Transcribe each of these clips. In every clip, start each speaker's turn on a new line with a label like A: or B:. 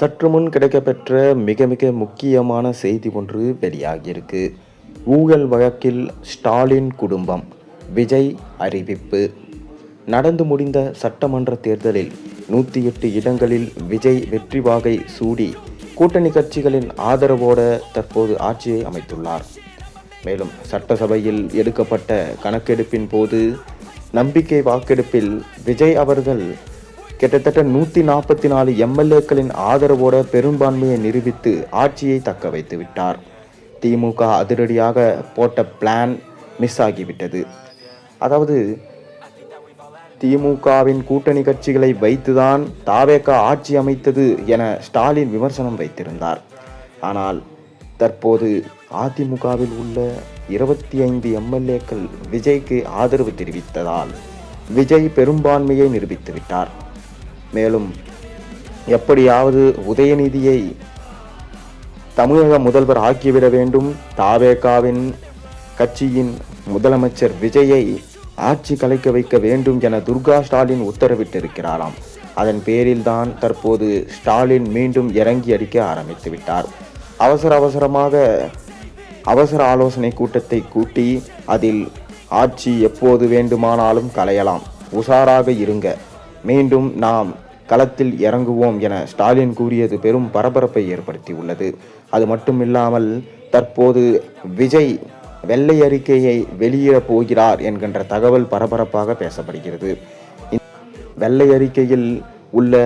A: சற்று முன் கிடைக்கப்பெற்ற மிக மிக முக்கியமான செய்தி ஒன்று வெளியாகியிருக்கு. ஊழல் வழக்கில் ஸ்டாலின் குடும்பம் விஜய் அறிவிப்பு. நடந்து முடிந்த சட்டமன்ற தேர்தலில் 108 இடங்களில் விஜய் வெற்றி வாகை சூடி கூட்டணி கட்சிகளின் ஆதரவோட தற்போது ஆட்சியை அமைத்துள்ளார். மேலும் சட்டசபையில் எடுக்கப்பட்ட கணக்கெடுப்பின் போது நம்பிக்கை வாக்கெடுப்பில் விஜய் அவர்கள் கிட்டத்தட்ட 144 எம்எல்ஏக்களின் ஆதரவோட பெரும்பான்மையை நிரூபித்து ஆட்சியை தக்க வைத்து விட்டார். திமுக அதிரடியாக போட்ட பிளான் மிஸ் ஆகிவிட்டது. அதாவது திமுகவின் கூட்டணி கட்சிகளை வைத்துதான் தாவேக ஆட்சி அமைத்தது என ஸ்டாலின் விமர்சனம் வைத்திருந்தார். ஆனால் தற்போது அதிமுகவில் உள்ள 25 எம்எல்ஏக்கள் விஜய்க்கு ஆதரவு தெரிவித்ததால் விஜய் பெரும்பான்மையை நிரூபித்து விட்டார். மேலும் எப்படியாவது உதயநிதியை தமிழக முதல்வர் ஆக்கிவிட வேண்டும், தாவேகாவின் கட்சியின் முதலமைச்சர் விஜயை ஆட்சி கலைக்க வைக்க வேண்டும் என துர்கா ஸ்டாலின் உத்தரவிட்டிருக்கிறாராம். அதன் பேரில் தான் தற்போது ஸ்டாலின் மீண்டும் இறங்கி அடிக்க ஆரம்பித்து விட்டார். அவசரமாக அவசர ஆலோசனை கூட்டத்தை கூட்டி அதில் ஆட்சி எப்போது வேண்டுமானாலும் கலையலாம், உஷாராக இருங்க, மீண்டும் நாம் களத்தில் இறங்குவோம் என ஸ்டாலின் கூறியது பெரும் பரபரப்பை ஏற்படுத்தி உள்ளது. அது மட்டுமில்லாமல் தற்போது விஜய் வெள்ளை அறிக்கையை வெளியிடப் போகிறார் என்கின்ற தகவல் பரபரப்பாக பேசப்படுகிறது. வெள்ளை அறிக்கையில் உள்ள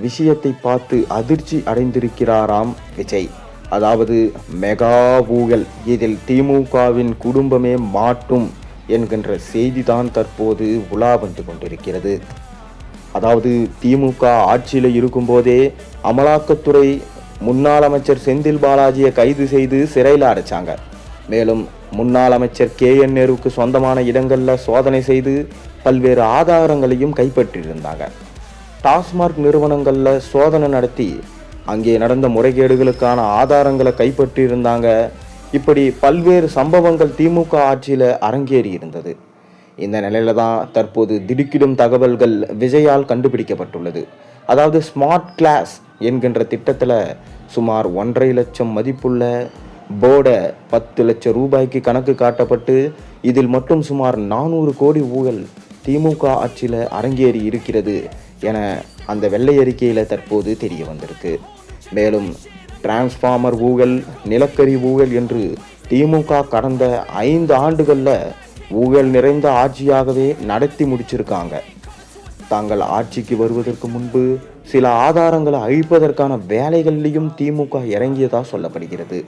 A: விஷயத்தை பார்த்து அதிர்ச்சி அடைந்திருக்கிறாராம் விஜய். அதாவது மெகா ஊழல், இதில் திமுகவின் குடும்பமே மாட்டும் என்கின்ற செய்திதான் தற்போது உலா வந்து கொண்டிருக்கிறது. அதாவது திமுக ஆட்சியில் இருக்கும்போதே அமலாக்கத்துறை முன்னாள் அமைச்சர் செந்தில் பாலாஜியை கைது செய்து சிறையில் அடைச்சாங்க. மேலும் முன்னாள் அமைச்சர் KN நேருவுக்கு சொந்தமான இடங்களில் சோதனை செய்து பல்வேறு ஆதாரங்களையும் கைப்பற்றியிருந்தாங்க. டாஸ்மாக் நிறுவனங்களில் சோதனை நடத்தி அங்கே நடந்த முறைகேடுகளுக்கான ஆதாரங்களை கைப்பற்றியிருந்தாங்க. இப்படி பல்வேறு சம்பவங்கள் திமுக ஆட்சியில் அரங்கேறி இருந்தது. இந்த நிலையில தான் தற்போது திடுக்கிடும் தகவல்கள் விஜயால் கண்டுபிடிக்கப்பட்டுள்ளது. அதாவது ஸ்மார்ட் கிளாஸ் என்கின்ற திட்டத்தில் சுமார் 1.5 லட்சம் மதிப்புள்ள போர்டை 10 லட்சம் ரூபாய்க்கு கணக்கு காட்டப்பட்டு இதில் மட்டும் சுமார் 400 கோடி ஊழல் திமுக ஆட்சியில் அரங்கேறி இருக்கிறது என அந்த வெள்ளை அறிக்கையில் தற்போது தெரிய வந்திருக்கு. மேலும் டிரான்ஸ்ஃபார்மர் ஊழல், நிலக்கரி ஊழல் என்று திமுக கடந்த 5 ஆண்டுகளில் ஊழல் நிறைந்த ஆட்சியாகவே நடத்தி முடிச்சிருக்காங்க. தாங்கள் ஆட்சிக்கு வருவதற்கு முன்பு சில ஆதாரங்களை அழிப்பதற்கான வேலைகளிலும் திமுக இறங்கியதா சொல்லப்படுகிறது.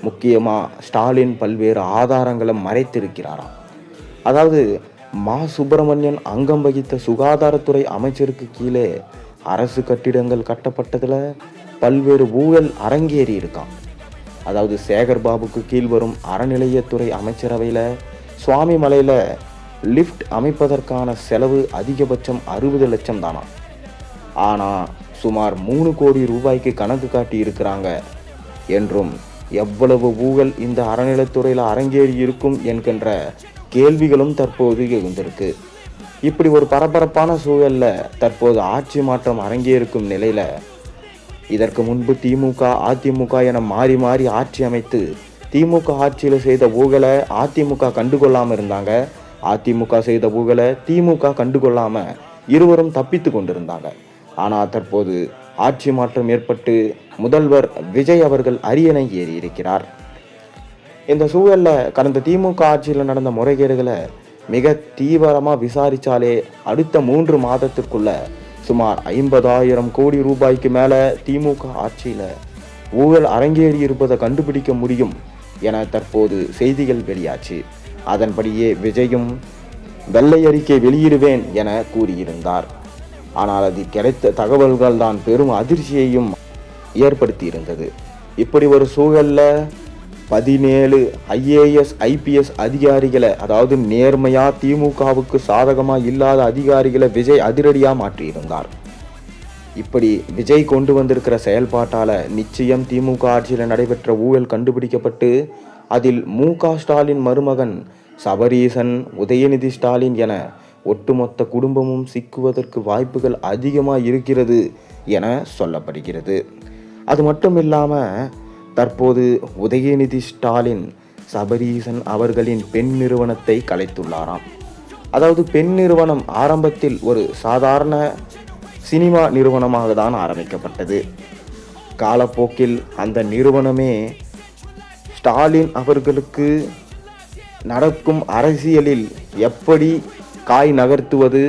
A: முக்கியமாக ஸ்டாலின் பல்வேறு ஆதாரங்களை மறைத்திருக்கிறாராம். அதாவது மா சுப்பிரமணியன் அங்கம் வகித்த சுகாதாரத்துறை அமைச்சருக்கு கீழே அரசு கட்டிடங்கள் கட்டப்பட்டதில் பல்வேறு ஊழல் அரங்கேறி இருக்கான். அதாவது சேகர் பாபுக்கு கீழ் வரும் அறநிலையத்துறை அமைச்சரவையில் சுவாமி மலையில் லிஃப்ட் அமைப்பதற்கான செலவு அதிகபட்சம் 60 லட்சம் தானா. ஆனால் சுமார் 3 கோடி ரூபாய்க்கு கணக்கு காட்டி இருக்கிறாங்க என்றும் எவ்வளவு ஊழல் இந்த அறநிலையத்துறையில் அரங்கேறி இருக்கும் என்கின்ற கேள்விகளும் தற்போது எழுந்திருக்கு. இப்படி ஒரு பரபரப்பான சூழலில் தற்போது ஆட்சி மாற்றம் அரங்கேறிருக்கும் நிலையில் இதற்கு முன்பு திமுக அதிமுக என மாறி மாறி ஆட்சி அமைத்து திமுக ஆட்சியில் செய்த ஊழலை அதிமுக கண்டுகொள்ளாமல் இருந்தாங்க. அதிமுக செய்த ஊழலை திமுக கண்டுகொள்ளாமல் இருவரும் தப்பித்து கொண்டிருந்தாங்க. ஆனால் தற்போது ஆட்சி மாற்றம் ஏற்பட்டு முதல்வர் விஜய் அவர்கள் அரியணை ஏறி இருக்கிறார். இந்த சூழலில் கடந்த திமுக ஆட்சியில் நடந்த முறைகேடுகளை மிக தீவிரமாக விசாரித்தாலே அடுத்த 3 மாதத்திற்குள்ள சுமார் 50,000 கோடி ரூபாய்க்கு மேலே திமுக ஆட்சியில் ஊழல் அரங்கேறி இருப்பதை கண்டுபிடிக்க முடியும் என தற்போது செய்திகள் வெளியாச்சு. அதன்படியே விஜயும் வெள்ளை அறிக்கை வெளியிடுவேன் என கூறியிருந்தார். ஆனால் அது கிடைத்த தகவல்கள் தான் பெரும் அதிர்ச்சியையும் ஏற்படுத்தி இருந்தது. இப்படி ஒரு சூழல்ல 17 IAS IPS அதிகாரிகளை, அதாவது நேர்மையா திமுகவுக்கு சாதகமா இல்லாத அதிகாரிகளை விஜய் அதிரடியா மாற்றியிருந்தார். இப்படி விஜய் கொண்டு வந்திருக்கிற செயல்பாட்டால் நிச்சயம் திமுக ஆட்சியில் நடைபெற்ற ஊழல் கண்டுபிடிக்கப்பட்டு அதில் மு.க. ஸ்டாலின் மருமகன் சபரீசன், உதயநிதி ஸ்டாலின் என ஒட்டுமொத்த குடும்பமும் சிக்குவதற்கு வாய்ப்புகள் அதிகமாக இருக்கிறது என சொல்லப்படுகிறது. அது மட்டும் இல்லாமல் தற்போது உதயநிதி ஸ்டாலின் சபரீசன் அவர்களின் பெண் நிறுவனத்தை கலைத்துள்ளாராம். அதாவது பெண் நிறுவனம் ஆரம்பத்தில் ஒரு சாதாரண சினிமா நிறுவனமாக தான் ஆரம்பிக்கப்பட்டது. காலப்போக்கில் அந்த நிறுவனமே ஸ்டாலின் அவர்களுக்கு நடக்கும் அரசியலில் எப்படி காய் நகர்த்துவது,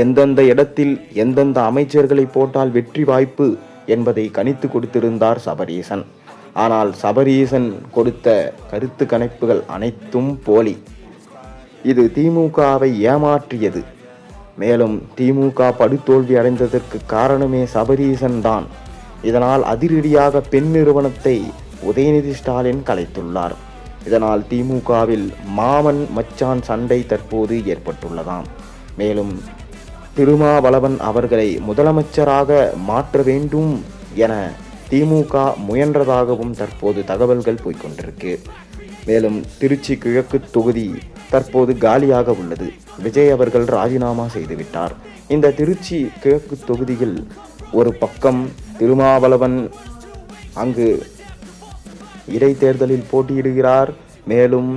A: எந்தெந்த இடத்தில் எந்தெந்த அமைச்சர்களை போட்டால் வெற்றி வாய்ப்பு என்பதை கணித்து கொடுத்திருந்தார் சபரீசன். ஆனால் சபரீசன் கொடுத்த கருத்து கணிப்புகள் அனைத்தும் போலி. இது திமுகவை ஏமாற்றியது. மேலும் திமுக படுதோல்வி அடைந்ததற்கு காரணமே சபரீசன் தான். இதனால் அதிரடியாக பெண் நிறுவனத்தை உதயநிதி ஸ்டாலின் கலைத்துள்ளார். இதனால் திமுகவில் மாமன் மச்சான் சண்டை தற்போது ஏற்பட்டுள்ளதாம். மேலும் திருமாவளவன் அவர்களை முதலமைச்சராக மாற்ற வேண்டும் என திமுக முயன்றதாகவும் தற்போது தகவல்கள் போய்கொண்டிருக்கு. மேலும் திருச்சி கிழக்கு தொகுதி தற்போது காலியாக உள்ளது. விஜய் அவர்கள் ராஜினாமா செய்துவிட்டார். இந்த திருச்சி கிழக்கு தொகுதியில் ஒரு பக்கம் திருமாவளவன் அங்கு இடைத்தேர்தலில் போட்டியிடுகிறார், மேலும்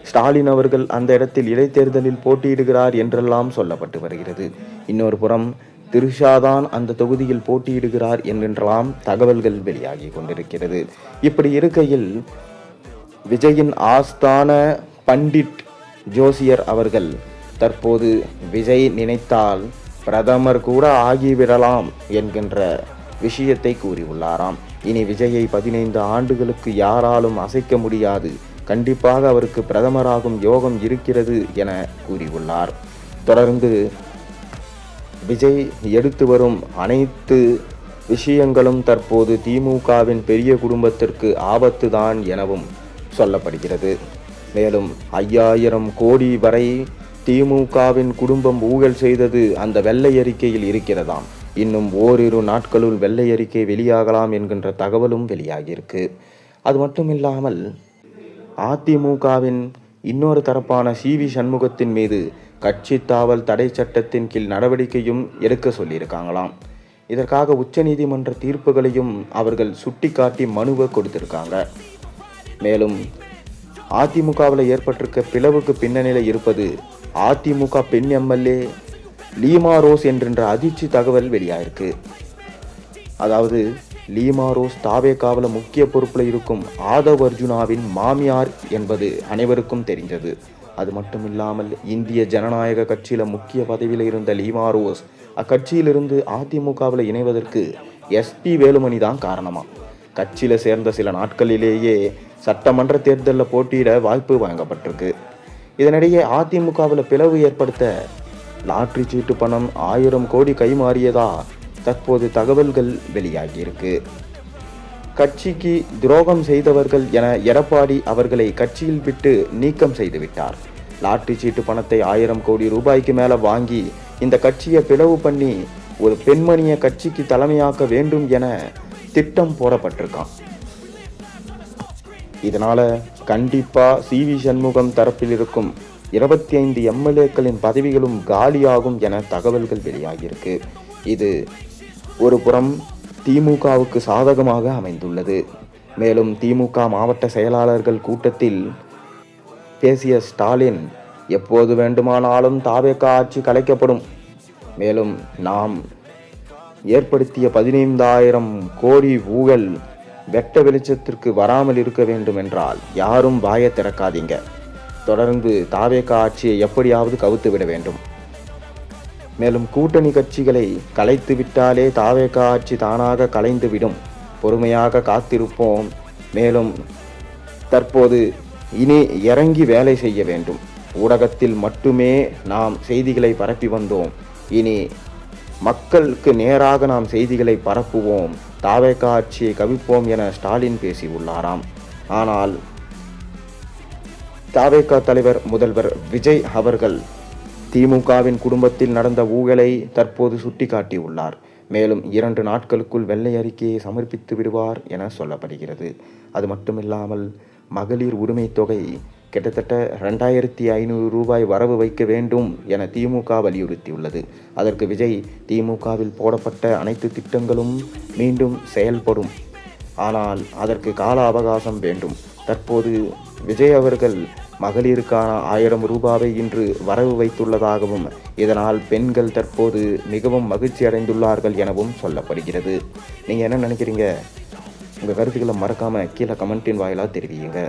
A: ஸ்டாலின் அவர்கள் அந்த இடத்தில் இடைத்தேர்தலில் போட்டியிடுகிறார் என்றெல்லாம் சொல்லப்பட்டு வருகிறது. இன்னொரு புறம் திருஷாதான் அந்த தொகுதியில் போட்டியிடுகிறார் என்றெல்லாம் தகவல்கள் வெளியாகி கொண்டிருக்கிறது. இப்படி இருக்கையில் விஜயின் ஆஸ்தான பண்டிட் ஜோசியர் அவர்கள் தற்போது விஜய் நினைத்தால் பிரதமர் கூட ஆகிவிடலாம் என்கின்ற விஷயத்தை கூறியுள்ளாராம். இனி விஜயை 15 ஆண்டுகளுக்கு யாராலும் அசைக்க முடியாது, கண்டிப்பாக அவருக்கு பிரதமராகும் யோகம் இருக்கிறது என கூறியுள்ளார். தொடர்ந்து விஜய் எடுத்து வரும் அனைத்து விஷயங்களும் தற்போது திமுகவின் பெரிய குடும்பத்திற்கு ஆபத்துதான் எனவும் சொல்லப்படுகிறது. மேலும் 5000 கோடி வரை திமுகவின் குடும்பம் ஊழல் செய்தது அந்த வெள்ளை அறிக்கையில் இருக்கிறதாம். இன்னும் ஓரிரு நாட்களுள் வெள்ளை அறிக்கை வெளியாகலாம் என்கின்ற தகவலும் வெளியாகியிருக்கு. அது மட்டும் இல்லாமல் அதிமுகவின் இன்னொரு தரப்பான சி.வி. சண்முகத்தின் மீது கட்சி தாவல் தடை சட்டத்தின் கீழ் நடவடிக்கையும் எடுக்க சொல்லியிருக்காங்களாம். இதற்காக உச்சநீதிமன்ற தீர்ப்புகளையும் அவர்கள் சுட்டிக்காட்டி மனுவை கொடுத்திருக்காங்க. மேலும் அதிமுகவில் ஏற்பட்டிருக்க பிளவுக்கு பின்னணியில் இருப்பது அதிமுக பெண் எம்எல்ஏ லீமா ரோஸ் என்கின்ற அதிர்ச்சி தகவல் வெளியாயிருக்கு. அதாவது லீமா ரோஸ் தாவேகாவில் முக்கிய பொறுப்பில் இருக்கும் ஆதவ் அர்ஜுனாவின் மாமியார் என்பது அனைவருக்கும் தெரிந்தது. அது மட்டும் இல்லாமல் இந்திய ஜனநாயக கட்சியில் முக்கிய பதவியில் இருந்த லீமா ரோஸ் அக்கட்சியிலிருந்து அதிமுகவில் இணைவதற்கு எஸ்பி வேலுமணி தான் காரணமா. கட்சியில் சேர்ந்த சில நாட்களிலேயே சட்டமன்ற தேர்தலில் போட்டியிட வாய்ப்பு வழங்கப்பட்டிருக்கு. இதனிடையே அதிமுகவில் பிளவு ஏற்படுத்த லாட்டரி சீட்டு பணம் 1000 கோடி கைமாறியதா தற்போது தகவல்கள் வெளியாகியிருக்கு. கட்சிக்கு துரோகம் செய்தவர்கள் என எடப்பாடி அவர்களை கட்சியில் விட்டு நீக்கம் செய்துவிட்டார். லாட்டரி சீட்டு பணத்தை 1000 கோடி ரூபாய்க்கு மேல வாங்கி இந்த கட்சியை பிளவு பண்ணி ஒரு பெண்மணியை கட்சிக்கு தலைமையாக்க வேண்டும் என திட்டம் போடப்பட்டிருக்கான். இதனால கண்டிப்பா சி.வி. சண்முகம் தரப்பில் இருக்கும் 25 எம்எல்ஏக்களின் பதவிகளும் காலியாகும் என தகவல்கள் வெளியாகியிருக்கு. இது ஒரு புறம் திமுகவுக்கு சாதகமாக அமைந்துள்ளது. மேலும் திமுக மாவட்ட செயலாளர்கள் கூட்டத்தில் பேசிய ஸ்டாலின், எப்போது வேண்டுமானாலும் தாவேகா ஆட்சி கலைக்கப்படும், மேலும் நாம் ஏற்படுத்திய 15,000 கோடி ஊழல் வெட்ட வெளிச்சத்திற்கு வராமல் இருக்க வேண்டும் என்றால் யாரும் வாயை திறக்காதீங்க, தொடர்ந்து தாவேகா ஆட்சியை எப்படியாவது கவுத்து விட வேண்டும், மேலும் கூட்டணி கட்சிகளை கலைத்து விட்டாலே தாவேகா ஆட்சி தானாக கலைந்துவிடும், பொறுமையாக காத்திருப்போம், மேலும் தற்போது இனி இறங்கி வேலை செய்ய வேண்டும், ஊடகத்தில் மட்டுமே நாம் செய்திகளை பரப்பி வந்தோம், இனி மக்களுக்கு நேராக நாம் செய்திகளை பரப்புவோம், தாவேகா ஆட்சியை கவிப்போம் என ஸ்டாலின் பேசியுள்ளாராம். ஆனால் தாவேகா தலைவர் முதல்வர் விஜய் அவர்கள் திமுகவின் குடும்பத்தில் நடந்த ஊழலை தற்போது சுட்டிக்காட்டியுள்ளார். மேலும் 2 நாட்களுக்குள் வெள்ளை அறிக்கையை சமர்ப்பித்து விடுவார் என சொல்லப்படுகிறது. அது மட்டுமில்லாமல் மகளிர் உரிமை தொகை கிட்டத்தட்ட 2500 ரூபாய் வரவு வைக்க வேண்டும் என திமுக வலியுறுத்தியுள்ளது. அதற்கு விஜய், திமுகவில் போடப்பட்ட அனைத்து திட்டங்களும் மீண்டும் செயல்படும், ஆனால் அதற்கு கால அவகாசம் வேண்டும். தற்போது விஜய் அவர்கள் மகளிருக்கான 1000 ரூபாவை இன்று வரவு வைத்துள்ளதாகவும், இதனால் பெண்கள் தற்போது மிகவும் மகிழ்ச்சி அடைந்துள்ளார்கள் எனவும் சொல்லப்படுகிறது. நீங்கள் என்ன நினைக்கிறீங்க? உங்கள் கருத்துக்களை மறக்காமல் கீழே கமெண்ட்டின் வாயிலாக தெரிவியுங்க.